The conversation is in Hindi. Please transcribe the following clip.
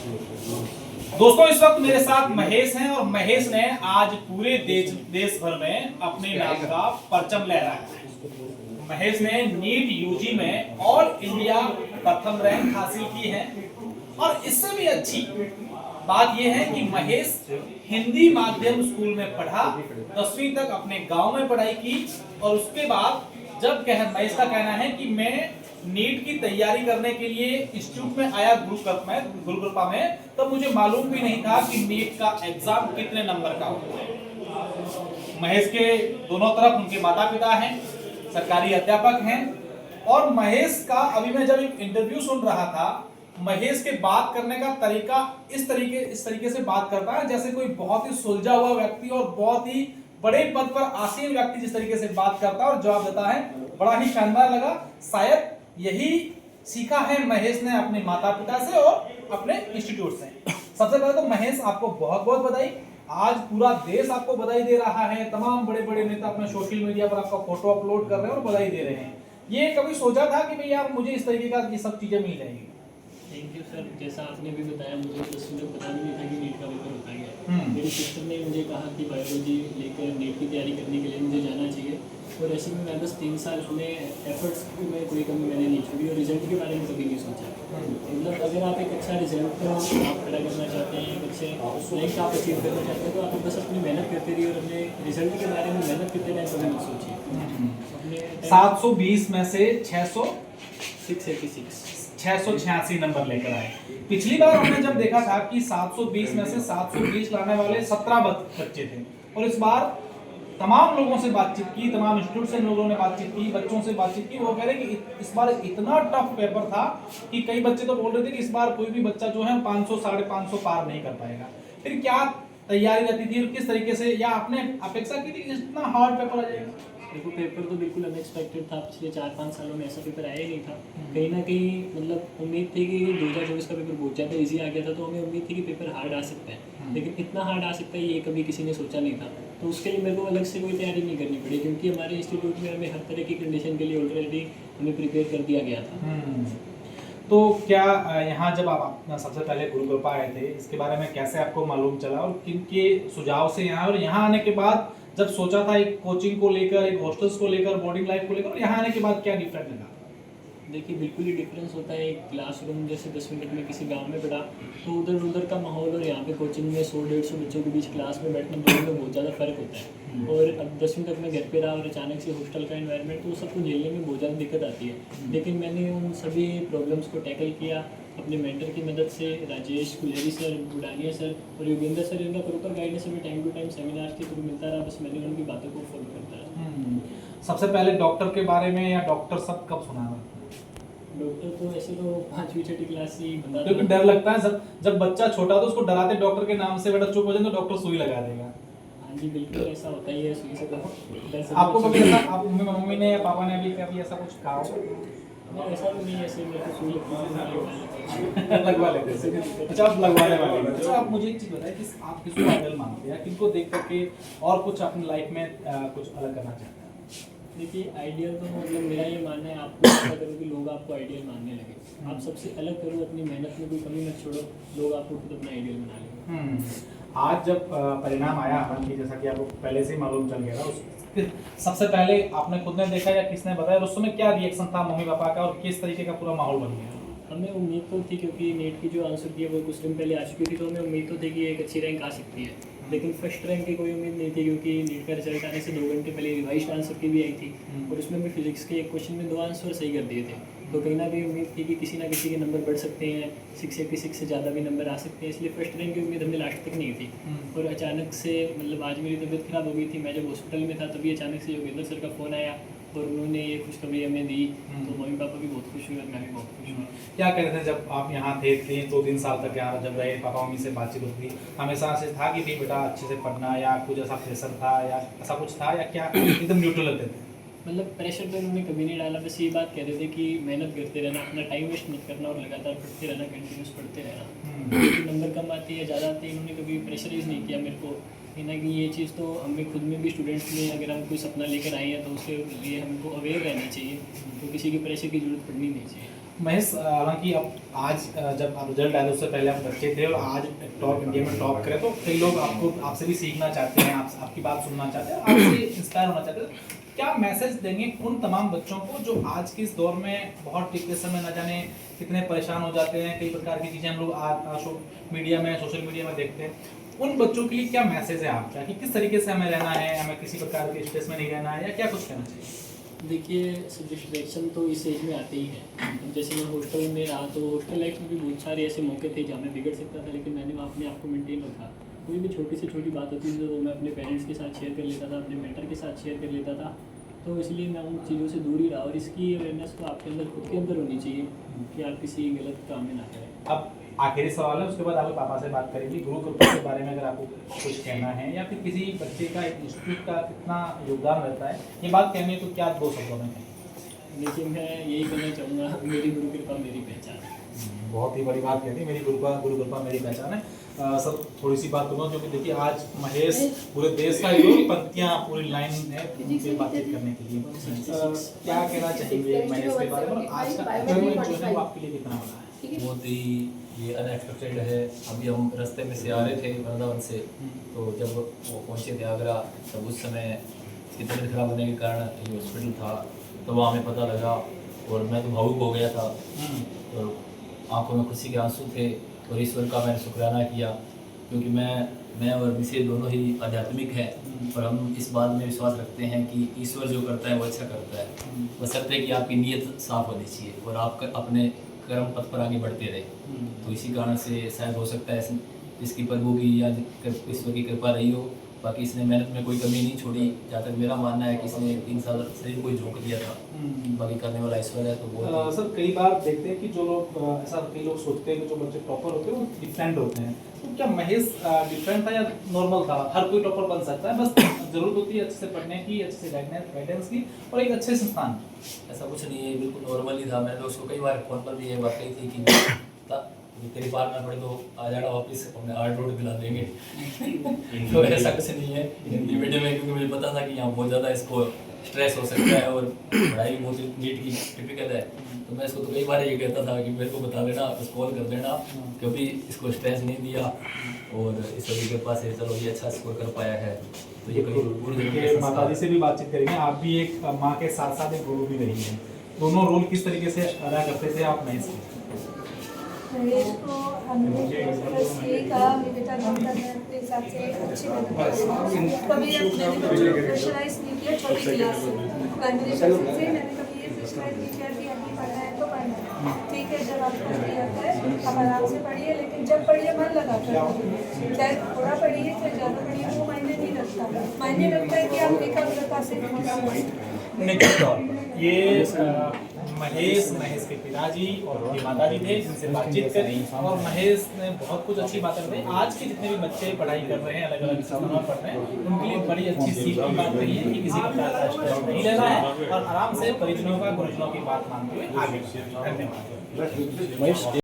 दोस्तों इस वक्त मेरे साथ महेश हैं और महेश ने आज पूरे देश भर में अपने नाम का परचम लहराया है। महेश ने नीट यूजी में ऑल इंडिया प्रथम रैंक हासिल की है और इससे भी अच्छी बात यह है कि महेश हिंदी माध्यम स्कूल में पढ़ा, 10वीं तक अपने गांव में पढ़ाई की और उसके बाद जब महेश का कहना है कि मैं नीट की तैयारी करने के लिए इंस्टीट्यूट में आया गुरुकृपा में, तब मुझे मालूम भी नहीं था कि नीट का एग्जाम कितने नंबर का होता है। महेश के दोनों तरफ उनके माता पिता हैं, सरकारी अध्यापक हैं और महेश का अभी मैं जब एक इंटरव्यू सुन रहा था, महेश के बात करने का तरीका इस तरीके से बात करता है जैसे कोई बहुत ही सुलझा हुआ व्यक्ति और बहुत ही बड़े पद पर आसीन व्यक्ति जिस तरीके से बात करता है और जवाब देता है, बड़ा ही शानदार लगा। शायद यही सीखा है महेश ने अपने माता पिता से और अपने इंस्टीट्यूट से। सबसे पहले तो महेश आपको बहुत बहुत बधाई। आज पूरा देश आपको बधाई दे रहा है, तमाम बड़े बड़े नेता अपने सोशल मीडिया पर आपका फोटो अपलोड कर रहे हैं और बधाई दे रहे हैं। ये कभी सोचा था कि भाई यार मुझे इस तरीके का ये सब चीजें मिल जाएंगी? Thank you sir. जैसा आपने भी बताया, मुझे तो उसमें पता भी नहीं था कि नीट का पेपर होता है। मेरी सिस्टर ने मुझे कहा कि बायोलॉजी लेकर नीट की तैयारी करने के लिए मुझे जाना चाहिए और ऐसे में मैं बस 3 साल अपने एफर्ट्स में कोई कमी मैंने नहीं छोड़ी और रिजल्ट के बारे में कभी नहीं सोचा। मतलब अगर आप एक अच्छा रिजल्ट आप खड़ा करना चाहते हैं, एक अच्छे रैंक आप अचीव करना चाहते हैं, तो आप बस अपनी मेहनत करते रहिए और अपने रिजल्ट के बारे में मेहनत करते रहें, कभी नहीं सोचिए। 720 में से 686 नंबर लेकर आए। पिछली बार हमने जब देखा था कि 720 में से 720 लाने वाले 17 बच्चे थे और इस बार तमाम लोगों से बातचीत की, तमाम इंस्टीट्यूट से लोगों ने बातचीत की, बच्चों से बातचीत की, वो कह रहे कि इस बार इतना टफ पेपर था कि कई बच्चे तो बोल रहे थे कि इस बार कोई भी बच्चा जो है 500 550 पार नहीं कर पाएगा। फिर क्या तैयारी रहती थी और किस तरीके से, या आपने अपेक्षा की थी कि इतना हार्ड पेपर आ जाएगा? देखो, पेपर तो बिल्कुल अनएक्सपेक्टेड था। पिछले 4-5 सालों में ऐसा पेपर आया ही नहीं था। कहीं ना कहीं मतलब उम्मीद थी कि 2024 का पेपर बहुत ज़्यादा इजी आ गया था, तो हमें उम्मीद थी कि पेपर हार्ड आ सकता है, लेकिन इतना हार्ड आ सकता है ये कभी किसी ने सोचा नहीं था। तो उसके लिए मेरे को अलग से कोई तैयारी नहीं करनी पड़ी, क्योंकि हमारे इंस्टीट्यूट में हमें हर तरह की कंडीशन के लिए ऑलरेडी हमें प्रिपेयर कर दिया गया था। तो क्या यहाँ जब आप सबसे पहले गुरुकृपा आए थे, इसके बारे में कैसे आपको मालूम चला और किन के सुझाव से यहाँ, और यहाँ आने के बाद जब सोचा था एक कोचिंग को लेकर, एक हॉस्टल्स को लेकर, बोर्डिंग लाइफ को लेकर, और यहाँ आने के बाद क्या डिफरेंट लगा? देखिए, बिल्कुल ही डिफरेंस होता है। एक क्लासरूम जैसे 10वीं तक में किसी गांव में पढ़ा, तो उधर का माहौल और यहाँ पे कोचिंग में 100-150 बच्चों के बीच क्लास में बैठना, दोनों में बहुत ज़्यादा फ़र्क होता है। और अब 10वीं तक में घर पे रहा और अचानक से हॉस्टल का एनवायरनमेंट, तो सबको झेलने में बहुत ज़्यादा दिक्कत आती है। लेकिन मैंने उन सभी प्रॉब्लम्स को टैकल किया अपने मेंटर की मदद से। राजेश कुलेरी सर, बुडानिया सर और योगेंद्र सर, इनका प्रॉपर गाइडेंस हमें टाइम टू टाइम सेमिनार के थ्रू मिलता रहा। बस मैंने उनकी बातों को फॉलो करता रहा। सबसे पहले डॉक्टर के बारे में, या डॉक्टर सब कब सुना था? डॉक्टर तो ऐसे तो 5वीं-6वीं क्लास से ही बता, क्योंकि डर लगता है जब बच्चा छोटा तो उसको डराते डॉक्टर के नाम से, बेटा चुप हो जाए तो डॉक्टर सुई लगा देगा। हाँ जी, बिल्कुल ऐसा होता ही है। सुई से तो आपको कभी ऐसा, आप मम्मी ने या पापा ने भी कभी ऐसा कुछ कहा? नहीं, ऐसा तो नहीं। ऐसे मेरे को सुई लगती लगवा लेते हैं। अच्छा, आप लगवाने वाले हैं। अच्छा, आप मुझे एक चीज़ बताइए कि आप किसको आइडल मानते हैं, किनको देख करके और कुछ अपनी लाइफ में कुछ अलग करना चाहते हैं? देखिए, आइडियल तो मतलब मेरा ये मानना है, आपको ऐसा करो कि लोग आपको आइडियल मानने लगे। आप सबसे अलग करो, अपनी मेहनत में कोई कमी मत छोड़ो, लोग आपको खुद अपना आइडियल बना लेंगे। आज जब परिणाम आया, हालांकि जैसा कि आपको पहले से ही मालूम चल गया था, सबसे पहले आपने खुद ने देखा या किसने बताया, उस समय क्या रिएक्शन था मम्मी पापा का और किस तरीके का पूरा माहौल बन गया? हमें उम्मीद तो थी, क्योंकि नीट की जो आंसर थी वो कुछ दिन पहले आ चुकी थी, तो हमें उम्मीद तो थी कि एक अच्छी रैंक आ सकती है। लेकिन फर्स्ट रैंक की कोई उम्मीद नहीं थी, क्योंकि नीट का रिजल्ट आने से 2 घंटे पहले रिवाइज्ड आंसर की भी आई थी और उसमें भी फिजिक्स के एक क्वेश्चन में 2 आंसर सही कर दिए थे। तो कहीं ना कहीं उम्मीद थी कि किसी ना किसी के नंबर बढ़ सकते हैं, 686 से ज़्यादा भी नंबर आ सकते हैं, इसलिए फर्स्ट रैंक की उम्मीद हमें लास्ट तक नहीं थी। और अचानक से मतलब आज मेरी तबीयत ख़राब हो गई थी, मैं जब हॉस्पिटल में था तभी अचानक से योगेंद्र सर का फ़ोन आया और उन्होंने ये खुशखबरी हमें दी, तो मम्मी पापा भी बहुत खुश हुए और मैं भी बहुत खुश हुआ। क्या कहते थे जब आप यहाँ थे 2-3 साल तक, यहाँ जब रहे, पापा मम्मी से बातचीत होती थी, हमेशा से था कि नहीं बेटा अच्छे से पढ़ना, या कुछ ऐसा प्रेशर था या ऐसा कुछ था, या क्या एकदम न्यूट्रल रहते थे? मतलब प्रेशर तो उन्होंने कभी नहीं डाला, बस ये बात कहते थे कि मेहनत करते रहना, अपना टाइम वेस्ट मत करना और लगातार पढ़ते रहना, कंटिन्यूस पढ़ते रहना। नंबर कम आते हैं या ज़्यादा आते हैं, इन्होंने कभी प्रेशराइज नहीं किया मेरे को। कहीं ना कहीं ये चीज़ तो हमें खुद में भी, स्टूडेंट्स में अगर हम कोई सपना लेकर आए हैं तो उसके लिए हमको अवेयर रहना चाहिए, तो किसी के प्रेशर की जरूरत पड़नी नहीं चाहिए। महेश, हालांकि अब आज जब आप रिजल्ट आए उससे पहले आप बच्चे थे और आज टॉप इंडिया में टॉप करें, तो कई लोग आपसे भी सीखना चाहते हैं, आपकी बात सुनना चाहते हैं, आपसे इंस्पायर होना चाहते हैं। क्या मैसेज देंगे उन तमाम बच्चों को जो आज के इस दौर में बहुत डिप्रेशन में न जाने कितने परेशान हो जाते हैं, कई प्रकार की चीज़ें हम लोग मीडिया में, सोशल मीडिया में देखते हैं, उन बच्चों के लिए क्या मैसेज है आपका कि किस तरीके से हमें रहना है, हमें किसी प्रकार के स्ट्रेस में नहीं रहना है, या क्या कुछ कहना चाहिए? देखिए, डिस्ट्रैक्शन तो इस एज में आते ही है। जैसे मैं हॉस्टल में रहा तो हॉस्टल लाइफ में भी बहुत सारे ऐसे मौके थे जहाँ मैं बिगड़ सकता था, लेकिन मैंने वहाँ अपने आप को मेंटेन रखा। कोई भी छोटी से छोटी बात होती थी तो मैं अपने पेरेंट्स के साथ शेयर कर लेता था, अपने मेंटर के साथ शेयर कर लेता था। तो इसलिए मैं उन चीज़ों से दूर ही रहा, और इसकी अवेयरनेस तो आपके अंदर, खुद के अंदर होनी चाहिए कि आप किसी गलत काम में ना करें। अब आखिरी सवाल है, उसके बाद आपके पापा से बात करेंगे। गुरु कृपा के बारे में अगर आपको कुछ कहना है, या फिर किसी बच्चे का एक इंस्टीट्यूट का कितना योगदान रहता है, ये बात कहनी है तो क्या 2 शब्दों में कहें? देखिए, मैं यही कहना चाहूँगा, मेरी गुरु कृपा मेरी पहचान है। बहुत ही बड़ी बात कहती है, मेरी गुरु कृपा मेरी पहचान है। सर, थोड़ी सी बात करूँगा क्योंकि देखिए आज महेश पूरे देश का हीरो, पंक्तियाँ पूरी लाइन है उनसे बातचीत करने के लिए। क्या कहना चाहिए महेश के बारे में, आज का जो है वो आपके लिए कितना बड़ा है? बहुत ही ये अनएक्सपेक्टेड है। अभी हम रास्ते में से आ रहे थे वृंदावन से, तो जब वो पहुंचे थे आगरा, तब उस समय इसकी तबीयत खराब होने के कारण ये हॉस्पिटल था, तो वहाँ हमें पता लगा और मैं तो भावुक हो गया था। तो आंखों में खुशी के आंसू थे और ईश्वर का मैंने शुक्राना किया, क्योंकि मैं और मिसेज दोनों ही आध्यात्मिक हैं और हम इस बात में विश्वास रखते हैं कि ईश्वर जो करता है वो अच्छा करता है। बशर्ते कि आपकी नीयत साफ होनी चाहिए और आप अपने कर्म पथ पर आगे बढ़ते रहे। तो इसी कारण से शायद हो सकता है इसकी प्रभु की या ईश्वर की कृपा रही हो। बाकी इसने मेहनत में कोई कमी नहीं छोड़ी, जहाँ तक मेरा मानना है कि इसने 3 साल शरीर को ही झोंक दिया था। बाकी करने वाला ईश्वर है। तो वो सर, कई बार देखते हैं कि जो लोग ऐसा कई लोग सोचते हैं कि जो बच्चे टॉपर होते हैं वो डिफरेंट होते हैं, तो क्या महेश डिफरेंट था या नॉर्मल था? हर कोई टॉपर बन सकता है, बस जरूरत होती है अच्छे से पढ़ने की, अच्छे से गाइडेंस की और एक अच्छे संस्थान की। ऐसा कुछ नहीं है, बिल्कुल नॉर्मल ही था। मैंने तो उसको कई बार फोन पर भी ये बात कही थी कि तेरी बात ना पड़े तो आ जाना वापस, अपने आर्ट रोड दिला देंगे। तो ऐसा कुछ नहीं है हिंदी मीडियम में, क्योंकि मुझे पता था कि यहाँ बहुत ज़्यादा इसको स्ट्रेस हो सकता है और पढ़ाई बहुत नीट की टिपिकल है। तो मैं इसको तो कई बार ये कहता था कि मेरे को बता देना, उसको कॉल कर देना, क्योंकि इसको स्ट्रेस नहीं दिया और इस वजह के पास चलो ये अच्छा स्कोर कर पाया है। तो ये माता जी से भी बातचीत करेंगे। आप भी एक माँ के साथ साथ एक गुरु भी रही हैं, दोनों रोल किस तरीके से अदा करते थे आप महेश के? महेश को हमने बस यही कहा, मेरे बेटा बनता है अपने हिसाब से अच्छी बनता, कभी अपने बच्चों को प्रेशराइज नहीं किया। छोटी क्लास से कॉन्फिडेंस से मैंने कभी ये प्रेशराइज नहीं किया कि अभी पढ़ना है तो पढ़ना है, ठीक है, जब आपको फ्री आता है आप आराम से पढ़िए, लेकिन जब पढ़िए मन लगा कर पढ़िए, चाहे थोड़ा पढ़िए चाहे ज़्यादा पढ़िए, वो मायने नहीं रखता। मायने रखता है कि आप एकाग्रता से निश्चित तौर पर ये महेश के पिताजी और उनकी माता जी थे जिनसे बातचीत करी, और महेश ने बहुत कुछ अच्छी बातें बताई। आज के जितने भी बच्चे पढ़ाई कर रहे हैं, अलग अलग स्थानों पर पढ़ रहे हैं, उनके लिए बड़ी अच्छी सीख की बात रही है कि किसी प्रकार का स्ट्रेस नहीं लेना है और आराम से परिजनों का, गुरुजनों की बात मानते हुए आगे। धन्यवाद।